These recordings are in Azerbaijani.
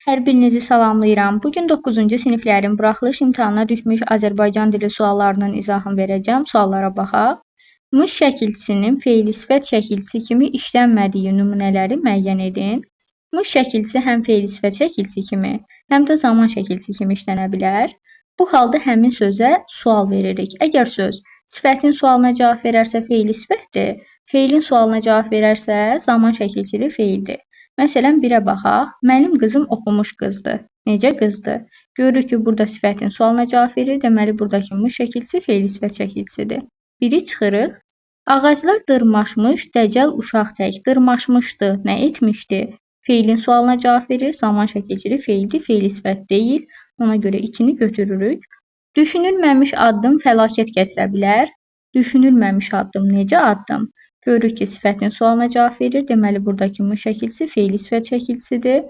Hər birinizi salamlayıram. Bugün 9-cu siniflərin buraxılış imtahanına düşmüş Azərbaycan dili suallarının izahını verəcəm. Suallara baxaq. Mış şəkilçisinin fe'li sifət şəkilçisi kimi işlənmədiyi nümunələri müəyyən edin. Mış şəkilçisi həm fe'li sifət şəkilçisi kimi, həm də zaman şəkilçisi kimi işlənə bilər. Bu halda həmin sözə sual veririk. Əgər söz sifətin sualına cavab verərsə fe'li sifətdir, fe'lin sualına cavab verərsə zaman şəkilçili fe'ldir. Məsələn, 1-ə baxaq. Mənim qızım oxumuş qızdır. Necə qızdır? Görürük ki, burada sifətin sualına cavab verir. Deməli, buradakı mış şəkilçisi fe'li sifət şəkilçisidir. 1-i çıxırıq. Ağaclar dırmaşmış, dəcəl uşaq tək dırmaşmışdı. Nə etmişdi? Fe'lin sualına cavab verir. Zaman şəkilçili fe'ldir, fe'li sifət deyil. Ona görə 2-ni götürürük. Düşünülməmiş addım fəlakət gətirə bilər. Düşünülməmiş addım necə addım? Görürük ki, sifətin sualına cavab verir. Deməli, buradakı mış şəkilçisi fe'li sifət şəkilçisidir.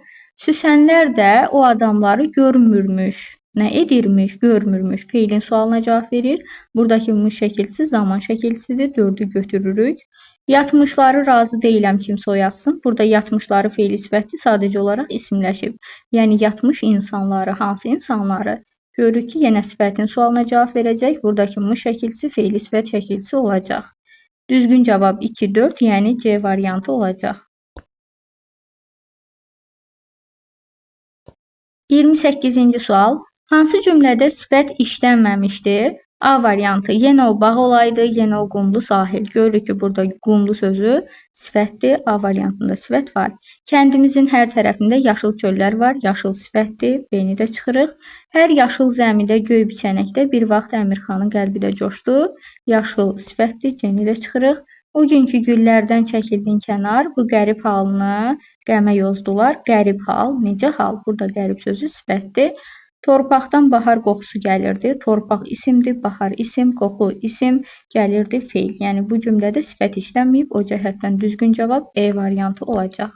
Süsənlər də o adamları görmürmüş. Nə edirmiş? Görmürmüş. Fe'lin sualına cavab verir. Buradakı mış şəkilçisi zaman şəkilçisidir. 4-ü götürürük. Yatmışları razı deyiləm kimsə oyatsın. Burada yatmışları fe'li sifətdir. Sadəcə olaraq isimləşib. Yəni, yatmış insanları, hansı insanları? Görürük ki, yenə sifətin sualına cavab verəcək. Buradakı mış şəkilçisi fe'li sifət şəkilçisi olacaq. Düzgün cavab 2-4, yəni C variantı olacaq. 28-ci sual. Hansı cümlədə sifət işlənməmişdir? A variantı. Yenə o bağ olaydı, yenə o qumlu sahil. Görürük ki, burada qumlu sözü sifətdir. A variantında sifət var. Kəndimizin hər tərəfində yaşıl çöllər var. Yaşıl sifətdir. B-ni də çıxırıq. Hər yaşıl zəmidə göy biçənəkdə bir vaxt Əmirxanın qəlbi də coşdu. Yaşıl sifətdir. C-ni də çıxırıq. O günkü güllərdən çəkildin kənar. Bu qərib halını qəmə yozdular. Qərib hal. Necə hal? Burada qərib sözü sifətdir. Torpaqdan bahar qoxusu gəlirdi. Torpaq isimdir, bahar isim, qoxu isim, gəlirdi fe'l. Yəni, bu cümlədə sifət işlənməyib. O cəhətdən düzgün cavab E variantı olacaq.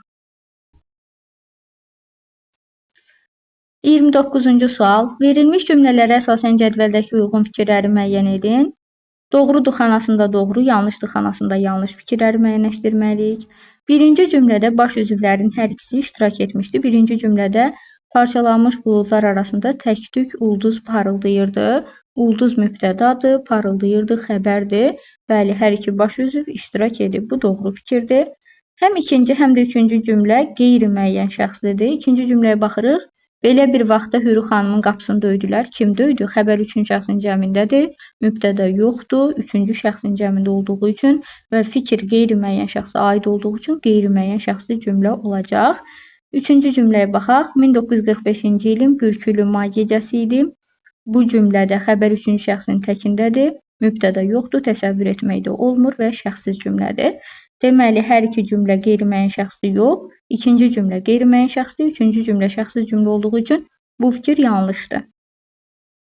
29-cu sual. Verilmiş cümlələrə əsasən cədvəldəki uyğun fikirləri müəyyən edin. Doğrudur xanasında doğru, yanlışdır xanasında yanlış fikirləri müəyyənləşdirməliyik. Birinci cümlədə baş üzvlərin hər ikisi iştirak etmişdi. Birinci cümlədə parçalanmış buludlar arasında tək-tük ulduz parıldayırdı. Ulduz mübtədadır, parıldayırdı, xəbərdir. Bəli, hər iki baş üzv iştirak edib. Bu doğru fikirdir. Həm ikinci, həm də üçüncü cümlə qeyri-müəyyən şəxslidir. İkinci cümləyə baxırıq. Belə bir vaxtda Hürü xanımın qapısını döydülər. Kim döydü? Xəbər üçüncü şəxsin cəmindədir. Mübtəda yoxdur. Üçüncü şəxsin cəmində olduğu üçün və fikir qeyri-müəyyən şəxsə aid olduğu üçün qeyri-müəyyən şəxsli cümlə olacaq. Üçüncü cümləyə baxaq. 1945-ci ilin bürkülü may gecəsi idi. Bu cümlədə xəbər üçüncü şəxsin təkindədir. Mübtəda yoxdur, təsəvvür etməkdə olmur və şəxssiz cümlədir. Deməli, hər iki cümlə qeyri-müəyyən şəxsli yox. İkinci cümlə qeyri-müəyyən şəxsli, üçüncü cümlə şəxssiz cümlə olduğu üçün bu fikir yanlışdır.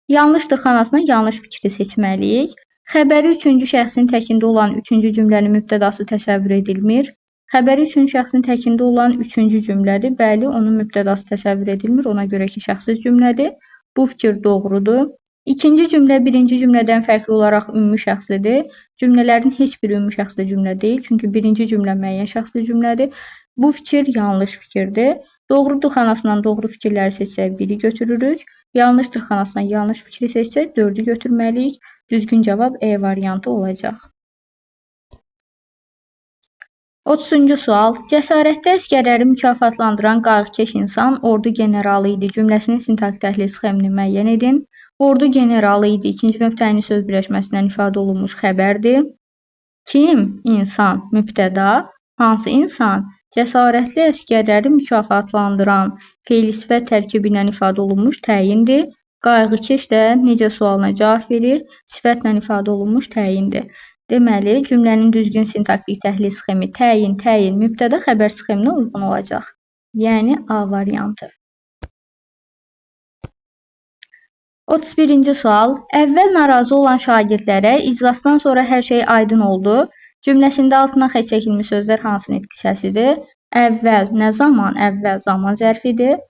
Yanlışdır xanasına yanlış fikri seçməliyik. Xəbəri üçüncü şəxsin təkində olan üçüncü cümlənin mübtədası təsəvvür edilmir. Xəbəri üçüncü şəxsin təkində olan üçüncü cümlədir. Bəli, onun mübtədası təsəvvür edilmir. Ona görə ki, şəxssiz cümlədir. Bu fikir doğrudur. İkinci cümlə birinci cümlədən fərqli olaraq ümumi şəxslidir. Cümlələrin heç biri ümumi şəxsli cümlə deyil. Çünki birinci cümlə müəyyən şəxsli cümlədir. Bu fikir yanlış fikirdir. Doğrudur xanasından doğru fikirləri seçsək 1-i götürürük. Yanlışdır xanasından yanlış fikri seçsək 4-ü götürməliyik. Düzgün cavab E variantı olacaq. 30-cu sual. Cəsarətli əsgərləri mükafatlandıran qayğıkeş insan ordu generalı idi. Cümləsinin sintak təhlil sxemini müəyyən edin. Ordu generalı idi. İkinci növ təyinli söz birləşməsindən ifadə olunmuş xəbərdir. Kim? İnsan. Mübtəda. Hansı insan? Cəsarətli əsgərləri mükafatlandıran fe'li sifət tərkibi ilə ifadə olunmuş təyindir. Qayğıkeş də necə sualına cavab verir? Sifətlə ifadə olunmuş təyindir. Deməli, cümlənin düzgün sintaktik təhlil sxemi təyin, mübtəda xəbər sxeminə uyğun olacaq. Yəni A variantı. 31-ci sual. Əvvəl narazı olan şagirdlərə iclasdan sonra hər şey aydın oldu. Cümləsində altına xətt çəkilmiş sözlər hansı nitq hissəsidir? Əvvəl nə zaman? Əvvəl zaman zərfidir.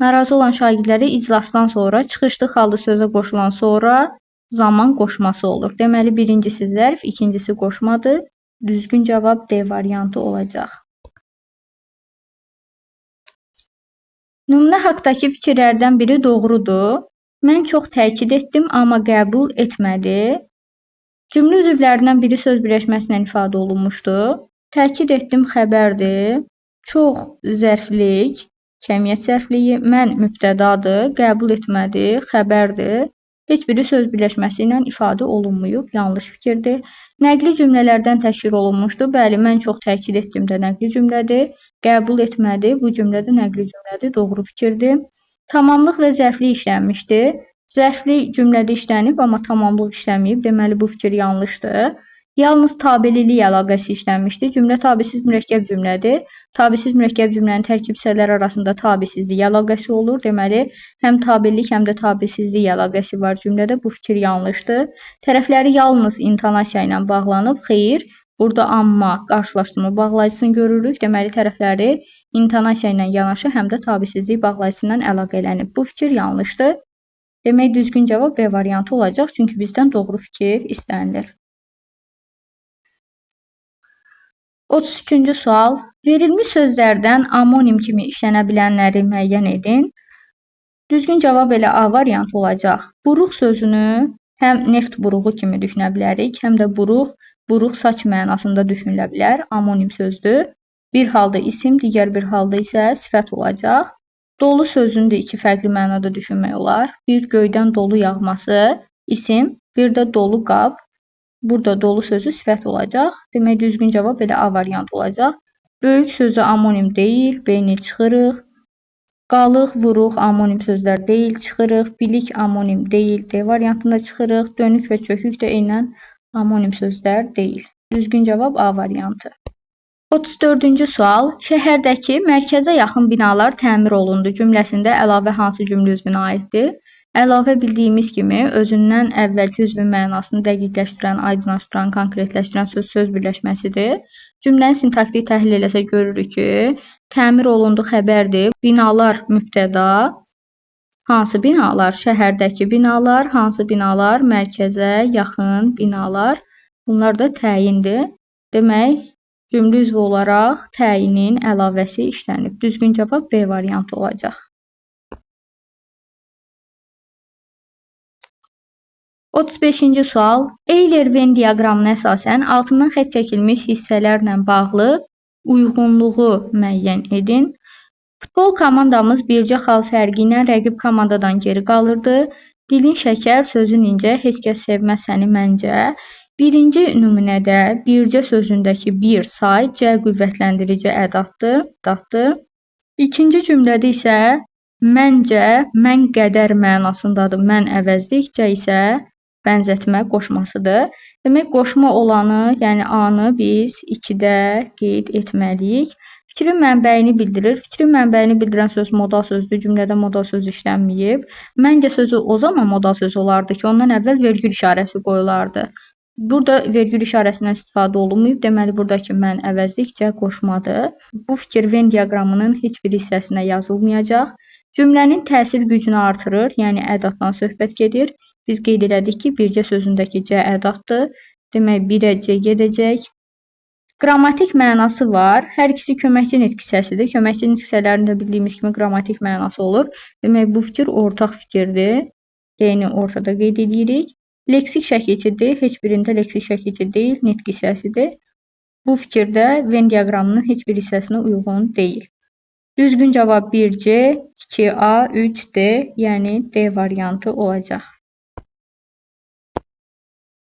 Narazı olan şagirdlərə iclasdan sonra çıxışlıq halda sözə qoşulan sonra zaman qoşması olur. Deməli, birincisi zərf, ikincisi qoşmadır. Düzgün cavab D variantı olacaq. Nümunə haqqdakı fikirlərdən biri doğrudur. Mən çox təkid etdim, amma qəbul etmədi. Cümlə üzvlərindən biri söz birləşməsilə ifadə olunmuşdur. Təkid etdim xəbərdir. Çox zərflik, kəmiyyət zərfliyi, mən mübtədadır, qəbul etmədi, xəbərdir. Heç biri söz birləşməsi ilə ifadə olunmuyub, yanlış fikirdir. Nəqli cümlələrdən təşkil olunmuşdur. Bəli, mən çox təkid etdim də nəqli cümlədir. Qəbul etmədi, bu cümlə də nəqli cümlədir, doğru fikirdir. Tamamlıq və zərflik işlənmişdir. Zərflik cümlədə işlənib, amma tamamlıq işləməyib. Deməli, bu fikir yanlışdır. Yalnız tabelilik əlaqəsi işlənmişdir. Cümlə tabisiz mürəkkəb cümlədir. Tabisiz mürəkkəb cümlənin tərkib hissələri arasında tabisizlik əlaqəsi olur. Deməli, həm tabellik, həm də tabisizlik əlaqəsi var cümlədə. Bu fikir yanlışdır. Tərəfləri yalnız intonasiya ilə bağlanıb. Xeyr, burada amma qarşılaşdırma bağlayıcısını görürük. Deməli, tərəfləri intonasiya ilə yanaşı, həm də tabisizlik bağlayıcısı ilə əlaqələnib. Bu fikir yanlışdır. Demək, düzgün cavab B variantı olacaq, çünki bizdən doğru fikir istənilir. 33-cü sual. Verilmiş sözlərdən amonim kimi işlənə bilənləri müəyyən edin. Düzgün cavab elə A variantı olacaq. Buruq sözünü həm neft buruğu kimi düşünə bilərik, həm də buruq saç mənasında düşünülə bilər. Amonim sözdür. Bir halda isim, digər bir halda isə sifət olacaq. Dolu sözünü də iki fərqli mənada düşünmək olar. Bir göydən dolu yağması, isim, bir də dolu qab. Burada dolu sözü sifət olacaq. Demək, düzgün cavab elə A variantı olacaq. Böyük sözü amonim deyil, B-ni çıxırıq. Qalıq, vuruq amonim sözlər deyil, çıxırıq. Bilik amonim deyil, D variantında çıxırıq. Dönük və çökük də eynən amonim sözlər deyil. Düzgün cavab A variantı. 34-cü sual. Şəhərdəki mərkəzə yaxın binalar təmir olundu cümləsində əlavə hansı cümlə üzvünə aiddir? Əlavə bildiyimiz kimi, özündən əvvəlki üzvün mənasını dəqiqləşdirən, aydınlaşdıran, konkretləşdirən söz birləşməsidir. Cümləni sintaktik təhlil eləsə görürük ki, təmir olundu xəbərdir. Binalar mübtəda. Hansı binalar? Şəhərdəki binalar. Hansı binalar? Mərkəzə yaxın binalar. Bunlar da təyindir. Demək, cümlə üzvü olaraq təyinin əlavəsi işlənib. Düzgün cavab B variantı olacaq. 35-ci sual. Euler-Venn diaqramına əsasən altından xətt çəkilmiş hissələrlə bağlı uyğunluğu müəyyən edin. Futbol komandamız bircə xal fərqi ilə rəqib komandadan geri qalırdı. Dilin şəkər, sözün incə, heç kəs sevməz səni məncə. Birinci nümunədə bircə sözündəki bir say C qüvvətləndirici ədatdır. İkinci cümlədə isə məncə, mən qədər mənasındadır. Mən əvəzlikcə isə bənzətmə qoşmasıdır. Demək, qoşma olanı, yəni A-nı biz 2-də qeyd etməliyik. Fikrin mənbəyini bildirir. Fikrin mənbəyini bildirən söz modal sözdür. Cümlədə modal söz işlənməyib. Məncə sözü o zaman modal söz olardı ki, ondan əvvəl vergül işarəsi qoyulardı. Burada vergül işarəsindən istifadə olunmayıb. Deməli, buradakı mən əvəzlikcə qoşmadır. Bu fikir Venn diaqramının heç bir hissəsinə yazılmayacaq. Cümlənin təsir gücünü artırır, yəni ədatdan söhbət gedir. Biz qeyd elədik ki, bircə sözündəki C ədatdır. Demək, 1-ə C gedəcək. Qrammatik mənası var. Hər ikisi köməkçi nitq hissəsidir. Köməkçi nitq hissələrində bildiyimiz kimi qrammatik mənası olur. Demək, bu fikir ortaq fikirdir. D-ni ortada qeyd edirik. Leksik şəkilçidir. Heç birində leksik şəkilçi deyil, nitq hissəsidir. Bu fikirdə Venn diaqramının heç bir hissəsinə uyğun deyil. Düzgün cavab 1C, 2A, 3D, yəni D variantı olacaq.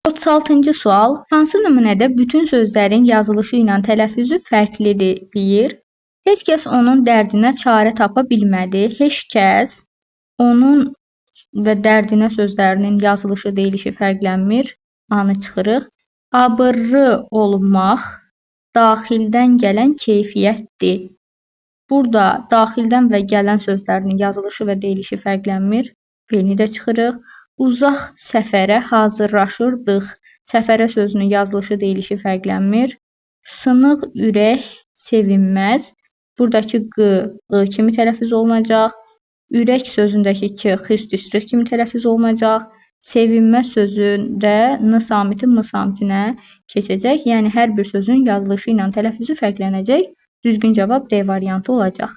36-cı sual. Hansı nümunədə bütün sözlərin yazılışı ilə tələffüzü fərqlidir deyir? Heç kəs onun dərdinə çarə tapa bilmədi. Heç kəs onun və dərdinə sözlərinin yazılışı, deyilişi fərqlənmir. A-nı çıxırıq. Abırlı olmaq daxildən gələn keyfiyyətdir. Burada daxildən və gələn sözlərinin yazılışı və deyilişi fərqlənmir. B-ni də çıxırıq. Uzaq səfərə hazırlaşırdıq. Səfərə sözünün yazılışı, deyilişi fərqlənmir. Sınıq ürək sevinməz. Buradakı q kimi tələffüz olunacaq. Ürək sözündəki k xüst kimi tələffüz olunacaq. Sevinməz sözündə n samiti m samitinə keçəcək. Yəni hər bir sözün yazılışı ilə tələffüzü fərqlənəcək. Düzgün cavab D variantı olacaq.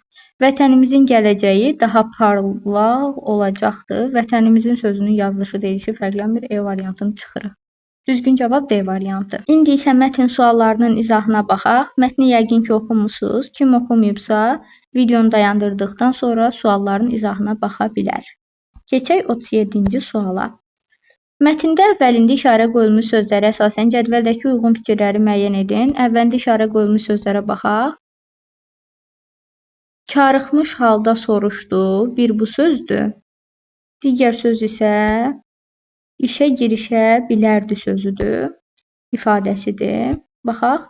Vətənimizin gələcəyi daha parlaq olacaqdır. Vətənimizin sözünün yazılışı deyilişi fərqlənmir. E variantını çıxırıq. Düzgün cavab D variantı. İndi isə mətn suallarının izahına baxaq. Mətni yəqin ki oxumusunuz. Kim oxumayıbsa, videonu dayandırdıqdan sonra sualların izahına baxa bilər. Keçək 37-ci suala. Mətndə əvvəlində işarə qoyulmuş sözlərə əsasən cədvəldəki uyğun fikirləri müəyyən edin. Əvvəlində işarə qoyulmuş sözlərə baxaq. Karıxmış halda soruşdu. Bir bu sözdür. Digər söz isə işə girişə bilərdi sözüdür, ifadəsidir. Baxaq.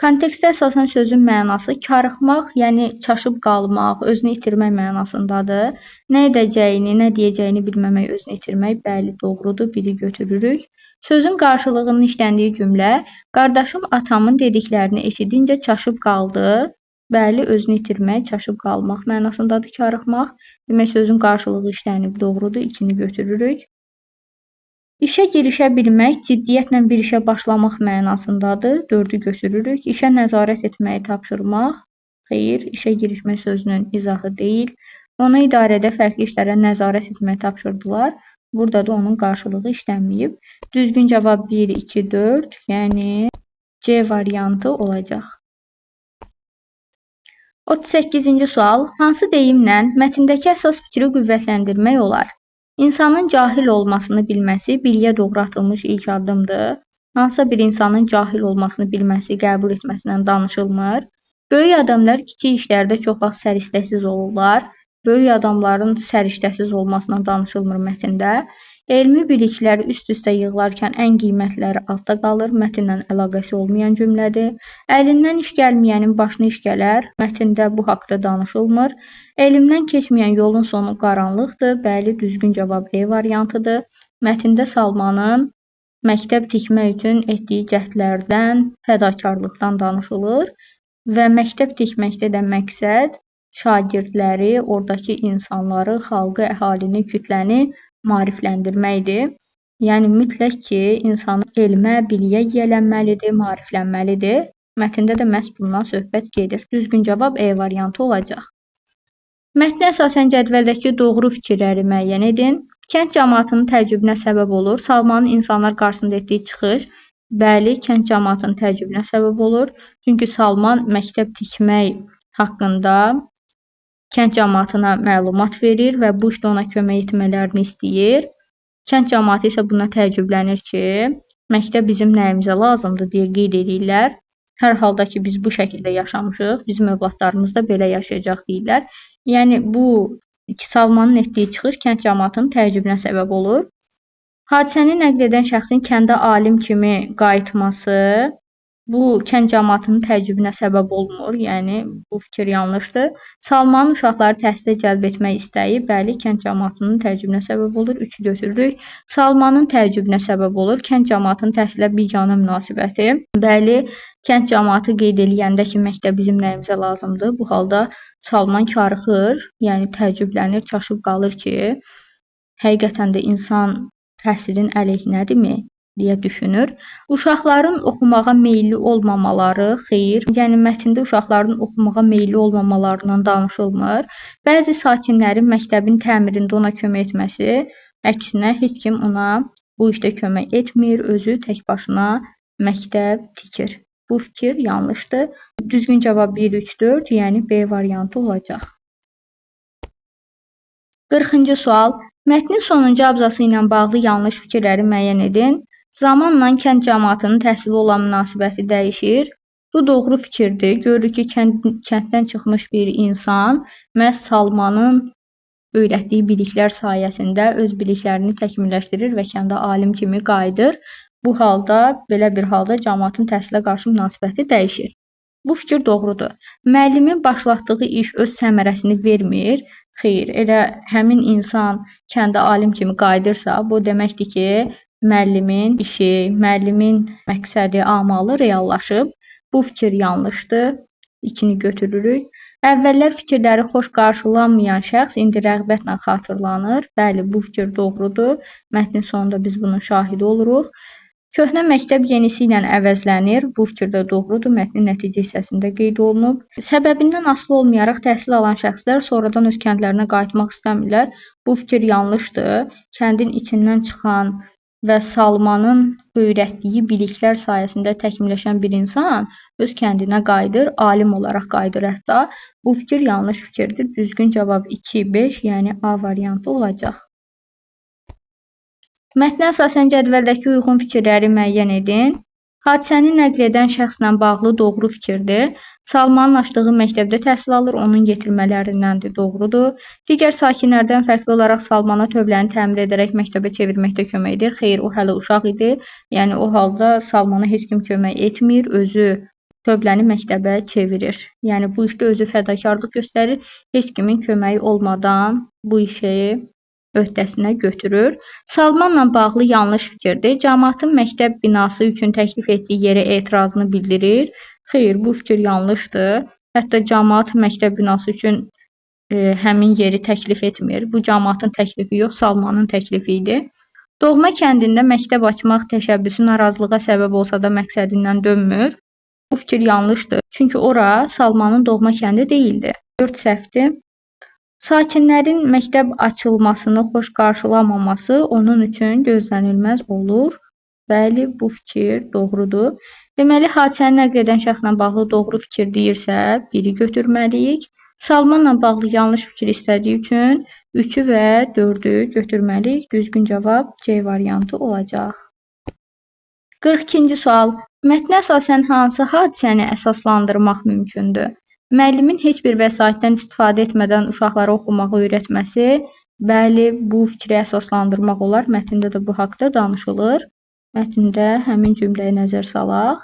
Kontekstə əsasən sözün mənası karıxmaq, yəni çaşıb qalmaq, özünü itirmək mənasındadır. Nə edəcəyini, nə deyəcəyini bilməmək, özünü itirmək, bəli, doğrudur, biri götürürük. Sözün qarşılığının işləndiyi cümlə, qardaşım atamın dediklərini eşidincə çaşıb qaldı. Bəli, özünü itirmək, çaşıb qalmaq mənasındadır karıxmaq. Demək, sözün qarşılığı işlənib, doğrudur, ikini götürürük. İşə girişə bilmək, ciddiyyətlə bir işə başlamaq mənasındadır. 4-ü götürürük. İşə nəzarət etməyi tapşırmaq. Xeyr, işə girişmək sözünün izahı deyil. Ona idarədə fərqli işlərə nəzarət etməyi tapşırdılar. Burada da onun qarşılığı işlənməyib. Düzgün cavab 1, 2, 4, yəni C variantı olacaq. 38-ci sual. Hansı deyimlə mətndəki əsas fikri qüvvətləndirmək olar? İnsanın cahil olmasını bilməsi biliyə doğru atılmış ilk addımdır. Hansısa bir insanın cahil olmasını bilməsi, qəbul etməsindən danışılmır. Böyük adamlar kiçik işlərdə çox vaxt səriştəsiz olurlar. Böyük adamların səriştəsiz olmasından danışılmır mətndə. Elmi biliklər üst-üstə yığılarkən ən qiymətləri altda qalır. Mətnlə əlaqəsi olmayan cümlədir. Əlindən iş gəlməyənin başına iş gələr. Mətndə bu haqda danışılmır. Elimdən keçməyən yolun sonu qaranlıqdır. Bəli, düzgün cavab E variantıdır. Mətndə Salmanın məktəb tikmək üçün etdiyi cəhdlərdən, fədakarlıqdan danışılır və məktəb tikməkdə də məqsəd şagirdləri, oradakı insanları, xalqı, əhalini, kütləni maarifləndirməkdir. Yəni mütləq ki, insan elmə, biliyə yiyələnməlidir, maariflənməlidir. Mətndə də məhz bundan söhbət gedir. Düzgün cavab E variantı olacaq. Mətnə əsasən cədvəldəki doğru fikirləri müəyyən edin. Kənd cəmaatının təəccübünə səbəb olur. Salmanın insanlar qarşısında etdiyi çıxış, bəli, kənd cəmaatının təəccübünə səbəb olur. Çünki Salman məktəb tikmək haqqında kənd cəmaatına məlumat verir və bu işdə ona kömək etmələrini istəyir. Kənd cəmaatı isə buna təəccüblənir ki, məktəb bizim nəyimizə lazımdır deyə qeyd edirlər. Hər halda ki, biz bu şəkildə yaşamışıq, bizim övladlarımız da belə yaşayacaq deyirlər. Yəni, bu Salmanın etdiyi çıxış kənd cəmaatının təəccübünə səbəb olur. Hadisəni nəql edən şəxsin kəndə alim kimi qayıtması, bu kənd cəmaatının təəccübünə səbəb olmur, yəni bu fikir yanlışdır. Salmanın uşaqları təhsilə cəlb etmək istəyi, bəli, kənd cəmaatının təəccübünə səbəb olur, 3-ü götürürük. Salmanın təəccübünə səbəb olur, kənd cəmaatının təhsilə biganə münasibəti. Bəli, kənd cəmaatı qeyd eləyəndə ki, məktəb bizim nəyimizə lazımdır. Bu halda Salman karıxır, yəni təəccüblənir, çaşıb qalır ki, həqiqətən də insan təhsilin əleyhinədirmi deyə düşünür. Uşaqların oxumağa meyilli olmamaları, xeyr, yəni mətndə uşaqların oxumağa meyilli olmamalarından danışılmır. Bəzi sakinlərin məktəbin təmirində ona kömək etməsi, əksinə heç kim ona bu işdə kömək etmir, özü tək başına məktəb tikir. Bu fikir yanlışdır. Düzgün cavab 1, 3, 4, yəni B variantı olacaq. 40-cı sual. Mətnin sonuncu abzası ilə bağlı yanlış fikirləri müəyyən edin. Zamanla kənd cəmaatının təhsilə olan münasibəti dəyişir. Bu doğru fikirdir. Görürük ki, kənddən çıxmış bir insan məhz Salmanın öyrətdiyi biliklər sayəsində öz biliklərini təkmilləşdirir və kəndə alim kimi qayıdır. Bu halda, belə bir halda cəmaatın təhsilə qarşı münasibəti dəyişir. Bu fikir doğrudur. Müəllimin başlatdığı iş öz səmərəsini vermir. Xeyr, elə həmin insan kəndə alim kimi qayıdırsa, bu deməkdir ki, müəllimin işi, müəllimin məqsədi, amalı reallaşıb. Bu fikir yanlışdır. 2-ni götürürük. Əvvəllər fikirləri xoş qarşılanmayan şəxs indi rəğbətlə xatırlanır. Bəli, bu fikir doğrudur. Mətnin sonunda biz bunun şahidi oluruq. Köhnə məktəb yenisi ilə əvəzlənir. Bu fikir də doğrudur. Mətnin nəticə hissəsində qeyd olunub. Səbəbindən asılı olmayaraq təhsil alan şəxslər sonradan öz kəndlərinə qayıtmaq istəmirlər. Bu fikir yanlışdır. Kəndin içindən çıxan və Salmanın öyrətdiyi biliklər sayəsində təkmilləşən bir insan öz kəndinə qayıdır, alim olaraq qayıdır hətta. Bu fikir yanlış fikirdir. Düzgün cavab 2, 5, yəni A variantı olacaq. Mətnə əsasən cədvəldəki uyğun fikirləri müəyyən edin. Hadisəni nəql edən şəxslə bağlı doğru fikirdir. Salmanın açdığı məktəbdə təhsil alır, onun yetirmələrindəndir, doğrudur. Digər sakinlərdən fərqli olaraq Salmana tövləni təmir edərək məktəbə çevirməkdə kömək edir. Xeyr, o hələ uşaq idi. Yəni o halda Salmana heç kim kömək etmir, özü tövləni məktəbə çevirir. Yəni bu işdə özü fədakarlıq göstərir. Heç kimin köməyi olmadan bu işi öhdəsinə götürür. Salmanla bağlı yanlış fikirdir. Cəmaətin məktəb binası üçün təklif etdiyi yerə etirazını bildirir. Xeyr, bu fikir yanlışdır. Hətta cəmaət məktəb binası üçün həmin yeri təklif etmir. Bu cəmaətin təklifi yox, Salmanın təklifi idi. Doğma kəndində məktəb açmaq təşəbbüsü narazılığa səbəb olsa da məqsədindən dönmür. Bu fikir yanlışdır. Çünki ora Salmanın doğma kəndi deyildi. 4 səhvdir. Sakinlərin məktəb açılmasını xoş qarşılamaması onun üçün gözlənilməz olur. Bəli, bu fikir doğrudur. Deməli, hadisəni nəql edən şəxslə bağlı doğru fikir deyirsə, 1-i götürməliyik. Salmanla bağlı yanlış fikir istədiyi üçün 3-ü və 4-ü götürməliyik. Düzgün cavab C variantı olacaq. 42-ci sual. Mətnə əsasən hansı hadisəni əsaslandırmaq mümkündür? Müəllimin heç bir vəsaitdən istifadə etmədən uşaqlara oxumağı öyrətməsi, bəli, bu fikri əsaslandırmaq olar. Mətndə də bu haqda danışılır. Mətndə həmin cümləyə nəzər salaq.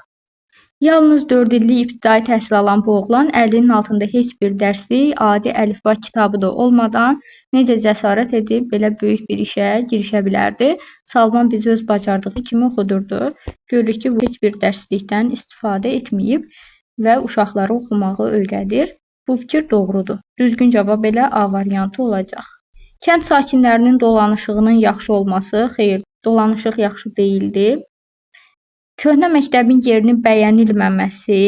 Yalnız 4 illik ibtidai təhsil alan bu oğlan əlinin altında heç bir dərslik, adi əlifba kitabı da olmadan necə cəsarət edib belə böyük bir işə girişə bilərdi. Salman bizi öz bacardığı kimi oxudurdu. Görürük ki, bu heç bir dərslikdən istifadə etməyib və uşaqları oxumağı öyrədir. Bu fikir doğrudur. Düzgün cavab elə A variantı olacaq. Kənd sakinlərinin dolanışığının yaxşı olması, xeyr, dolanışıq yaxşı deyildi. Köhnə məktəbin yerini bəyənilməməsi,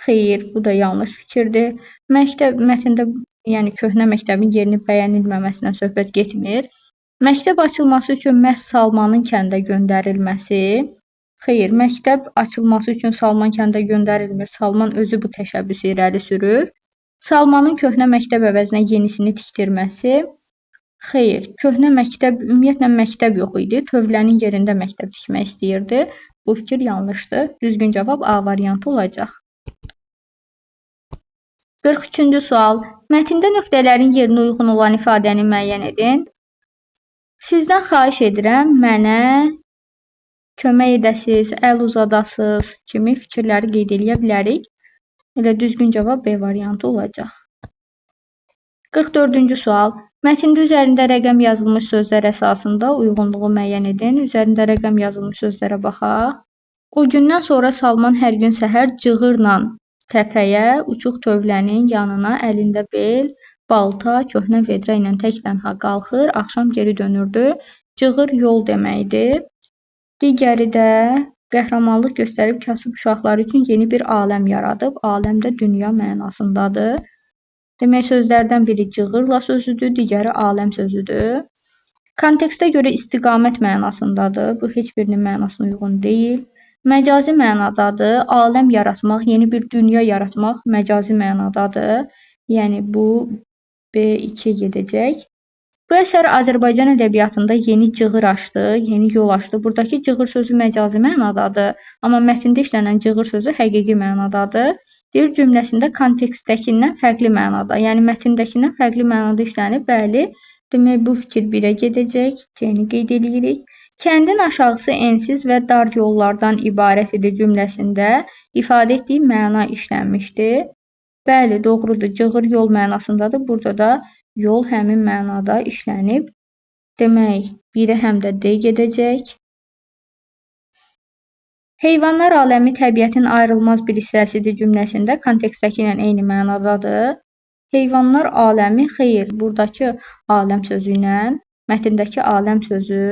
xeyr, bu da yanlış fikirdir. Mətndə, yəni köhnə məktəbin yerini bəyənilməməsindən söhbət getmir. Məktəb açılması üçün məhz Salmanın kəndə göndərilməsi, xeyr, məktəb açılması üçün Salman kəndə göndərilmir. Salman özü bu təşəbbüsü irəli sürür. Salmanın köhnə məktəb əvəzinə yenisini tikdirməsi, xeyr, köhnə məktəb, ümumiyyətlə məktəb yox idi. Tövlənin yerində məktəb tikmək istəyirdi. Bu fikir yanlışdır. Düzgün cavab A variantı olacaq. 43-cü sual. Mətndə nöqtələrin yerinə uyğun olan ifadəni müəyyən edin. Sizdən xahiş edirəm, mənə kömək edəsiz, əl uzadasız kimi fikirləri qeyd edə bilərik. Elə düzgün cavab B variantı olacaq. 44-cü sual. Mətndə üzərində rəqəm yazılmış sözlər əsasında uyğunluğu müəyyən edin. Üzərində rəqəm yazılmış sözlərə baxaq. O gündən sonra Salman hər gün səhər cığırla təpəyə, uçuq tövlənin yanına əlində bel, balta, köhnə vedrə ilə tək-tənha qalxır, axşam geri dönürdü. Cığır yol deməkdir. Digəri də qəhrəmanlıq göstərib kasıb uşaqları üçün yeni bir aləm yaradıb. Aləm də dünya mənasındadır. Demək, sözlərdən biri cığırla sözüdür, digəri aləm sözüdür. Kontekstə görə istiqamət mənasındadır. Bu heç birinin mənasına uyğun deyil. Məcazi mənadadır. Aləm yaratmaq, yeni bir dünya yaratmaq məcazi mənadadır. Yəni bu B2 gedəcək. Bu əsər Azərbaycan ədəbiyyatında yeni cığır açdı, yeni yol açdı. Buradakı cığır sözü məcazi mənadadır, amma mətndə işlənən cığır sözü həqiqi mənadadır. Deyir cümləsində kontekstdəkindən fərqli mənada, yəni mətndəkindən fərqli mənada işlənib, bəli. Demək, bu fikir 1-ə gedəcək, C-ni qeyd edirik. Kəndin aşağısı ensiz və dar yollardan ibarət idi cümləsində ifadə etdiyi məna işlənmişdir. Bəli, doğrudur, cığır yol mənasındadır. Burada da yol həmin mənada işlənib. Demək, 1-ə həm də D gedəcək. Heyvanlar aləmi təbiətin ayrılmaz bir hissəsidir cümləsində kontekstdəki ilə eyni mənadadır. Heyvanlar aləmi, xeyr, buradakı aləm sözü ilə mətndəki aləm sözü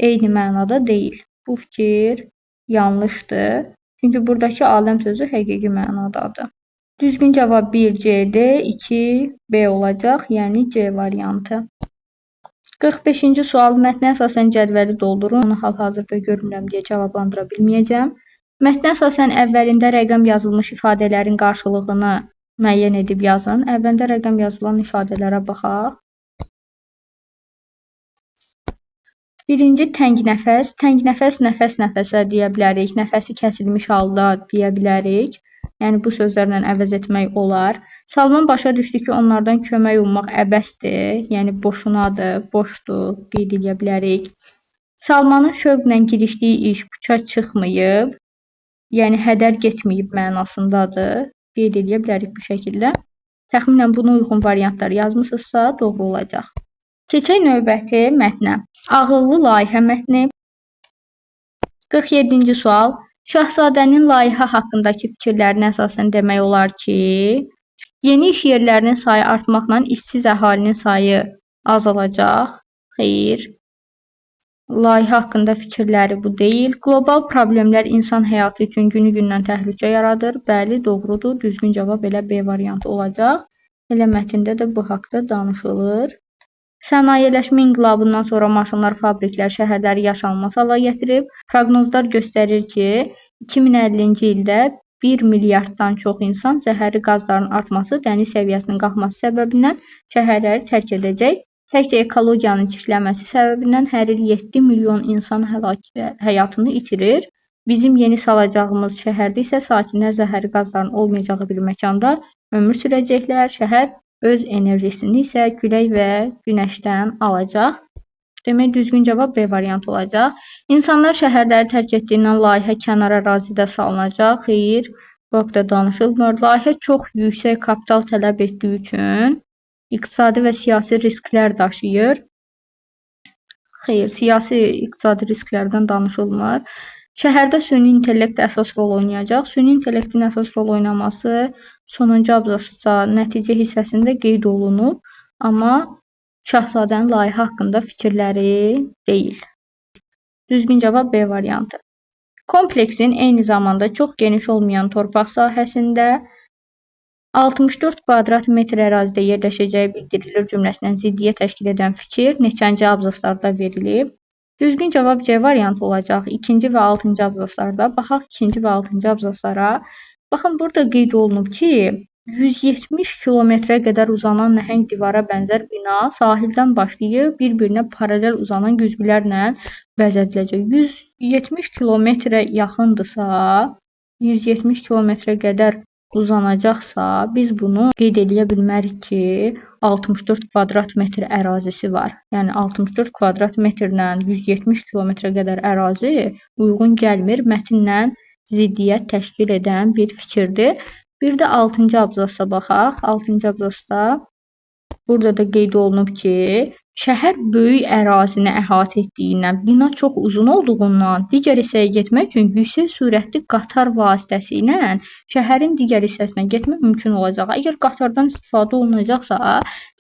eyni mənada deyil. Bu fikir yanlışdır. Çünki buradakı aləm sözü həqiqi mənadadır. Düzgün cavab 1 C-dir, 2 B olacaq, yəni C variantı. 45-ci sual. Mətnə əsasən cədvəli doldurun. Onu hal-hazırda görmürəm deyə cavablandıra bilməyəcəm. Mətnə əsasən əvvəlində rəqəm yazılmış ifadələrin qarşılığını müəyyən edib yazın. Əvvəlində rəqəm yazılan ifadələrə baxaq. Birinci təng nəfəs. Təng nəfəs nəfəs-nəfəsə deyə bilərik. Nəfəsi kəsilmiş halda deyə bilərik. Yəni bu sözlərlə əvəz etmək olar. Salman başa düşdü ki, onlardan kömək ummaq əbəsdir. Yəni boşunadır, boşdur qeyd edə bilərik. Salmanın şövqlə girişdiyi iş puça çıxmayıb. Yəni hədər getməyib mənasındadır. Qeyd edə bilərik bu şəkildə. Təxminən buna uyğun variantlar yazmısınızsa doğru olacaq. Keçək növbəti mətnə. Ağıllı layihə mətni. 47-ci sual. Şahzadənin layihə haqqındakı fikirlərinə əsasən demək olar ki, yeni iş yerlərinin sayı artmaqla işsiz əhalinin sayı azalacaq. Xeyr. Layihə haqqında fikirləri bu deyil. Qlobal problemlər insan həyatı üçün günü-gündən təhlükə yaradır. Bəli, doğrudur. Düzgün cavab elə B variantı olacaq. Elə mətndə də bu haqda danışılır. Sənayeləşmə inqilabından sonra maşınlar, fabriklər şəhərləri yaşanmaz hala gətirib. Proqnozlar göstərir ki, 2050-ci ildə 1 milyarddan çox insan zəhərli qazların artması, dəniz səviyyəsinin qalxması səbəbindən şəhərləri tərk edəcək. Təkcə ekologiyanın çirklənməsi səbəbindən hər il 7 milyon insan həyatını itirir. Bizim yeni salacağımız şəhərdə isə sakinlər zəhərli qazların olmayacağı bir məkanda ömür sürəcəklər. Şəhər öz enerjisini isə külək və günəşdən alacaq. Demək, düzgün cavab B variantı olacaq. İnsanlar şəhərləri tərk etdiyindən layihə kənar ərazidə salınacaq. Xeyr, bu haqda danışılmır. Layihə çox yüksək kapital tələb etdiyi üçün iqtisadi və siyasi risklər daşıyır. Xeyr, siyasi iqtisadi risklərdən danışılmır. Şəhərdə süni intellekt əsas rol oynayacaq. Süni intellektin əsas rol oynaması sonuncu abzasda nəticə hissəsində qeyd olunub, amma Şahzadənin layihə haqqında fikirləri deyil. Düzgün cavab B variantı. Kompleksin eyni zamanda çox geniş olmayan torpaq sahəsində 64 kvadrat metr ərazidə yerləşəcəyi bildirilir cümləsindən ziddiyyət təşkil edən fikir neçənci abzaslarda verilib? Düzgün cavab C variantı olacaq. 2-ci və 6-cı abzaslarda. Baxaq 2-ci və 6-cı abzaslara. Baxın, burada qeyd olunub ki, 170 kilometrə qədər uzanan nəhəng divara bənzər bina sahildən başlayıb bir-birinə paralel uzanan güzgülərlə bəzədiləcək. 170 kilometrə yaxındırsa, 170 kilometrə qədər uzanacaqsa, biz bunu qeyd edə bilmərik ki, 64 kvadrat metr ərazisi var. Yəni 64 kvadrat metrlə 170 kilometrə qədər ərazi uyğun gəlmir. Mətnlə ziddiyyət təşkil edən bir fikirdir. Bir də 6-cı abzasa baxaq. 6-cı abzasda burada da qeyd olunub ki, şəhər böyük ərazini əhatə etdiyindən, bina çox uzun olduğundan digər hissəyə getmək üçün yüksək sürətli qatar vasitəsilə şəhərin digər hissəsinə getmək mümkün olacaq. Əgər qatardan istifadə olunacaqsa,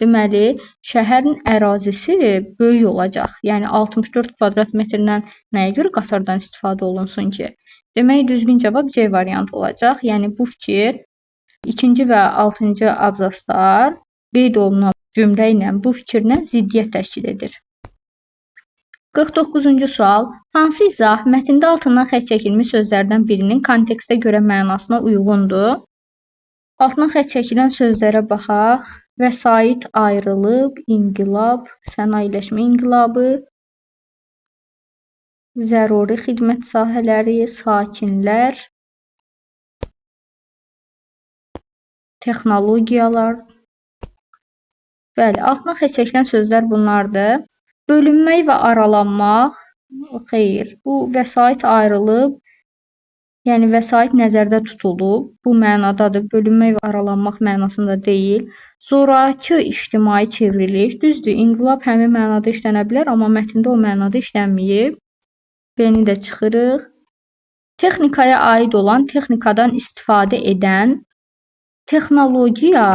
deməli, şəhərin ərazisi böyük olacaq. Yəni 64 kvadrat metrdən nəyə görə qatardan istifadə olunsun ki? Demək, düzgün cavab C variantı olacaq. Yəni bu fikir 2-ci və 6-cı abzaslar qeyd olunan cümlə ilə bu fikirlə ziddiyyət təşkil edir. 49-cu sual. Hansı izah mətndə altından xətt çəkilmiş sözlərdən birinin kontekstə görə mənasına uyğundur? Altından xətt çəkilən sözlərə baxaq. Vəsait ayrılıb, inqilab, sənayeləşmə inqilabı, zəruri xidmət sahələri, sakinlər, texnologiyalar. Bəli, altına xətt çəkilən sözlər bunlardır. Bölünmək və aralanmaq, xeyr, bu vəsait ayrılıb, yəni vəsait nəzərdə tutulub, bu mənadadır. Bölünmək və aralanmaq mənasında deyil. Zorakı ictimai çevriliş, düzdür, inqilab həmin mənada işlənə bilər, amma mətndə o mənada işlənməyib. B-ni də çıxırıq. Texnikaya aid olan, texnikadan istifadə edən, texnologiya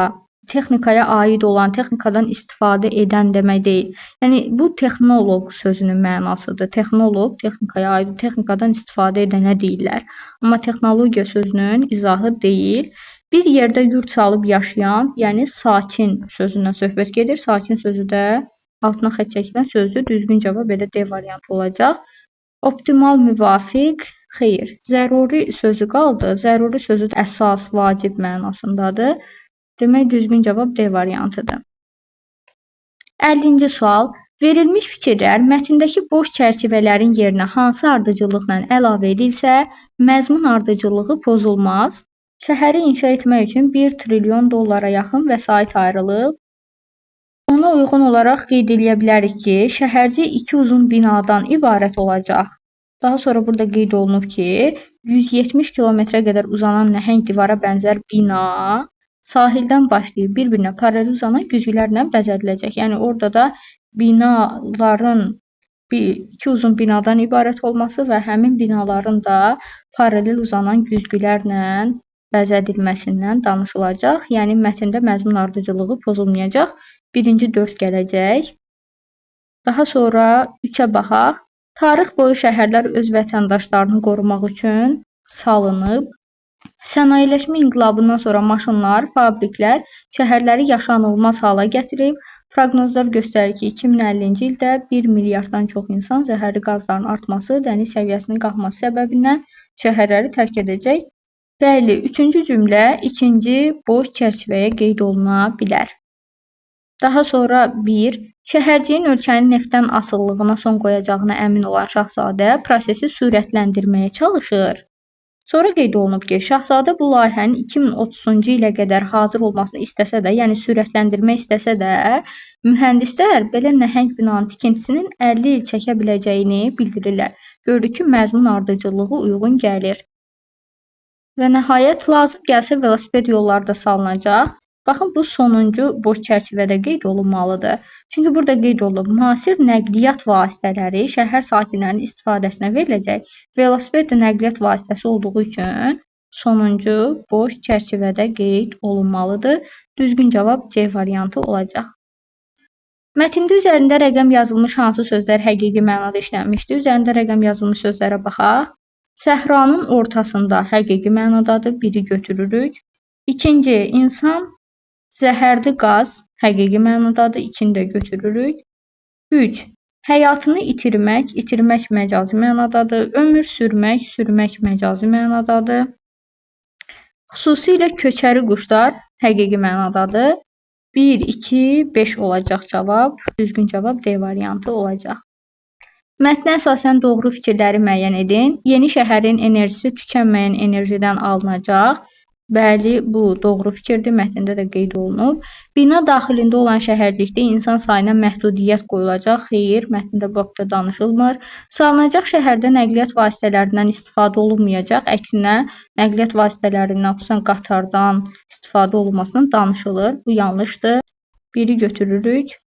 texnikaya aid olan, texnikadan istifadə edən demək deyil. Yəni bu texnoloq sözünün mənasıdır. Texnoloq texnikaya aid, texnikadan istifadə edənə deyirlər. Amma texnologiya sözünün izahı deyil. Bir yerdə yurd salıb yaşayan, yəni sakin sözündən söhbət gedir. Sakin sözü də altına xətt çəkilən sözdür. Düzgün cavab elə D variantı olacaq. Optimal, müvafiq, xeyr. Zəruri sözü qaldı. Zəruri sözü əsas, vacib mənasındadır. Demək düzgün cavab D variantıdır. 50-ci sual. Verilmiş fikirlər mətndəki boş çərçivələrin yerinə hansı ardıcıllıqla əlavə edilsə, məzmun ardıcıllığı pozulmaz. Şəhəri inşa etmək üçün 1 trilyon dollara yaxın vəsait ayrılıb. Ona uyğun olaraq qeyd edə bilərik ki, şəhərci 2 uzun binadan ibarət olacaq. Daha sonra burada qeyd olunub ki, 170 kilometrə qədər uzanan nəhəng divara bənzər bina sahildən başlayıb bir-birinə paralel uzanan güzgülərlə bəzədiləcək. Yəni orada da binaların 2 uzun binadan ibarət olması və həmin binaların da paralel uzanan güzgülərlə bəzədilməsindən danışılacaq. Yəni mətndə məzmun ardıcıllığı pozulmayacaq. Birinci 4 gələcək. Daha sonra 3-ə baxaq. Tarix boyu şəhərlər öz vətəndaşlarını qorumaq üçün salınıb. Sənayeləşmə inqilabından sonra maşınlar, fabriklər şəhərləri yaşanılmaz hala gətirib. Proqnozlar göstərir ki, 2050-ci ildə 1 milyarddan çox insan zəhərli qazların artması, dəniz səviyyəsinin qalxması səbəbindən şəhərləri tərk edəcək. Bəli, 3-cü cümlə ikinci boş çərçivəyə qeyd oluna bilər. Daha sonra 1. Şəhərciyin ölkənin neftdən asılılığına son qoyacağına əmin olan Şahzadə prosesi sürətləndirməyə çalışır. Sonra qeyd olunub ki, Şahzadə bu layihənin 2030-cu ilə qədər hazır olmasını istəsə də, yəni sürətləndirmək istəsə də, mühəndislər belə nəhəng binanın tikintisinin 50 il çəkə biləcəyini bildirirlər. Gördük ki, məzmun ardıcıllığı uyğun gəlir. Və nəhayət, lazım gəlsə velosiped yolları da salınacaq. Baxın, bu sonuncu boş çərçivədə qeyd olunmalıdır. Çünki burada qeyd olunub, müasir nəqliyyat vasitələri şəhər sakinlərinin istifadəsinə veriləcək. Velosiped nəqliyyat vasitəsi olduğu üçün sonuncu boş çərçivədə qeyd olunmalıdır. Düzgün cavab C variantı olacaq. Mətndə üzərində rəqəm yazılmış hansı sözlər həqiqi mənada işlənmişdir? Üzərində rəqəm yazılmış sözlərə baxaq. Səhranın ortasında həqiqi mənadadır, biri götürürük. İkinci, insan zəhərli qaz həqiqi mənadadır, ikini də götürürük. 3. Həyatını itirmək, itirmək məcazi mənadadır. Ömür sürmək, sürmək məcazi mənadadır. Xüsusilə köçəri quşlar həqiqi mənadadır. 1, 2, 5 olacaq cavab. Düzgün cavab D variantı olacaq. Mətnə əsasən doğru fikirləri müəyyən edin. Yeni şəhərin enerjisi tükənməyən enerjidən alınacaq. Bəli, bu doğru fikirdir. Mətndə də qeyd olunub. Bina daxilində olan şəhərcikdə insan sayına məhdudiyyət qoyulacaq. Xeyr, mətndə bu haqda danışılmır. Salınacaq şəhərdə nəqliyyat vasitələrindən istifadə olunmayacaq. Əksinə, nəqliyyat vasitələrindən, xüsusən qatardan istifadə olunmasından danışılır. Bu yanlışdır. Biri götürürük.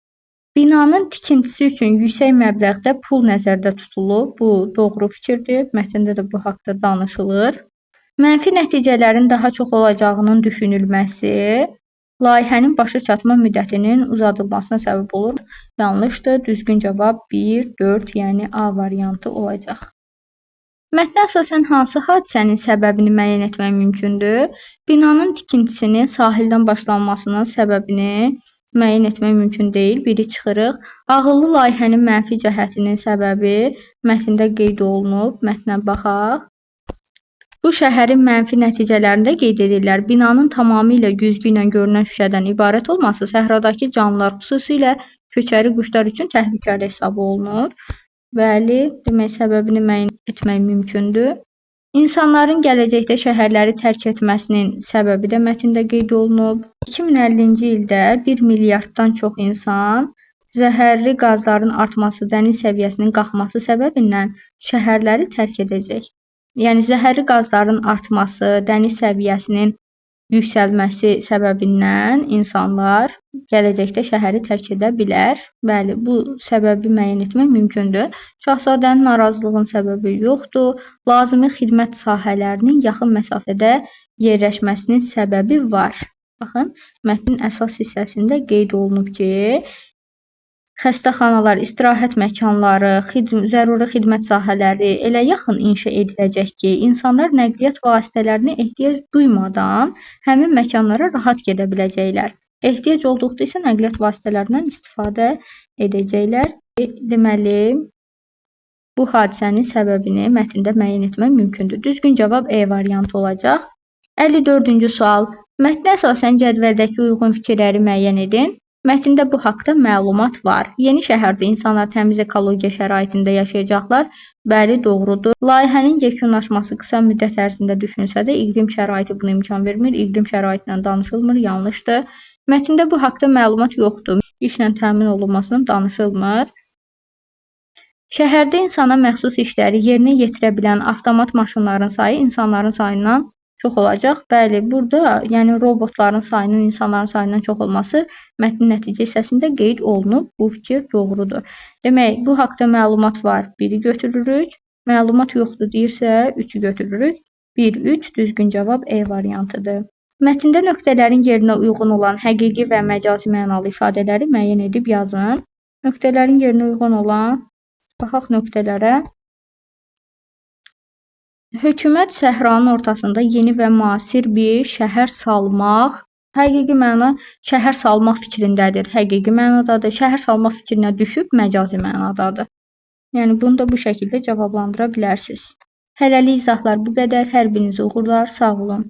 Binanın tikintisi üçün yüksək məbləğdə pul nəzərdə tutulub. Bu doğru fikirdir. Mətndə də bu haqda danışılır. Mənfi nəticələrin daha çox olacağının düşünülməsi layihənin başa çatma müddətinin uzadılmasına səbəb olur. Yanlışdır. Düzgün cavab 1, 4, yəni A variantı olacaq. Mətnə əsasən hansı hadisənin səbəbini müəyyən etmək mümkündür? Binanın tikintisinin sahildən başlanmasının səbəbini müəyyən etmək mümkün deyil. Biri çıxırıq. Ağıllı layihənin mənfi cəhətinin səbəbi mətndə qeyd olunub. Mətnə baxaq. Bu şəhərin mənfi nəticələrində qeyd edirlər. Binanın tamamilə güzgü ilə görünən şüşədən ibarət olması səhradakı canlılar, xüsusilə köçəri quşlar üçün təhlükəli hesab olunur. Bəli, demək səbəbini müəyyən etmək mümkündür. İnsanların gələcəkdə şəhərləri tərk etməsinin səbəbi də mətndə qeyd olunub. 2050-ci ildə 1 milyarddan çox insan zəhərli qazların artması, dəniz səviyyəsinin qalxması səbəbindən şəhərləri tərk edəcək. Yəni zəhərli qazların artması, dəniz səviyyəsinin yüksəlməsi səbəbindən insanlar gələcəkdə şəhəri tərk edə bilər. Bəli, bu səbəbi müəyyən etmək mümkündür. Şahzadənin narazılığının səbəbi yoxdur. Lazımi xidmət sahələrinin yaxın məsafədə yerləşməsinin səbəbi var. Baxın, mətnin əsas hissəsində qeyd olunub ki, xəstəxanalar, istirahət məkanları, zəruri xidmət sahələri elə yaxın inşa ediləcək ki, insanlar nəqliyyat vasitələrinə ehtiyac duymadan həmin məkanlara rahat gedə biləcəklər. Ehtiyac olduqda isə nəqliyyat vasitələrindən istifadə edəcəklər. Deməli, bu hadisənin səbəbini mətndə müəyyən etmək mümkündür. Düzgün cavab E variantı olacaq. 54-cü sual. Mətnə əsasən cədvəldəki uyğun fikirləri müəyyən edin. Mətndə bu haqda məlumat var. Yeni şəhərdə insanlar təmiz ekologiya şəraitində yaşayacaqlar. Bəli, doğrudur. Layihənin yekunlaşması qısa müddət ərzində düşünülsə də iqlim şəraiti buna imkan vermir. İqlim şəraitindən danışılmır, yanlışdır. Mətndə bu haqda məlumat yoxdur. İşlə təmin olunmasından danışılmır. Şəhərdə insana məxsus işləri yerinə yetirə bilən avtomat maşınların sayı insanların sayından çox olacaq. Bəli, burada yəni robotların sayının insanların sayından çox olması mətnin nəticə hissəsində qeyd olunub. Bu fikir doğrudur. Demək, bu haqda məlumat var. 1-i götürürük. Məlumat yoxdur deyirsə 3-ü götürürük. 1, 3 düzgün cavab E variantıdır. Mətndə nöqtələrin yerinə uyğun olan həqiqi və məcazi mənalı ifadələri müəyyən edib yazın. Nöqtələrin yerinə uyğun olan, baxaq nöqtələrə. Hökumət səhranın ortasında yeni və müasir bir şəhər salmaq, həqiqi məna şəhər salmaq fikrindədir. Həqiqi mənadadır. Şəhər salmaq fikrinə düşüb məcazi mənadadır. Yəni bunu da bu şəkildə cavablandıra bilərsiniz. Hələlik izahlar bu qədər. Hər birinizi uğurlar. Sağ olun.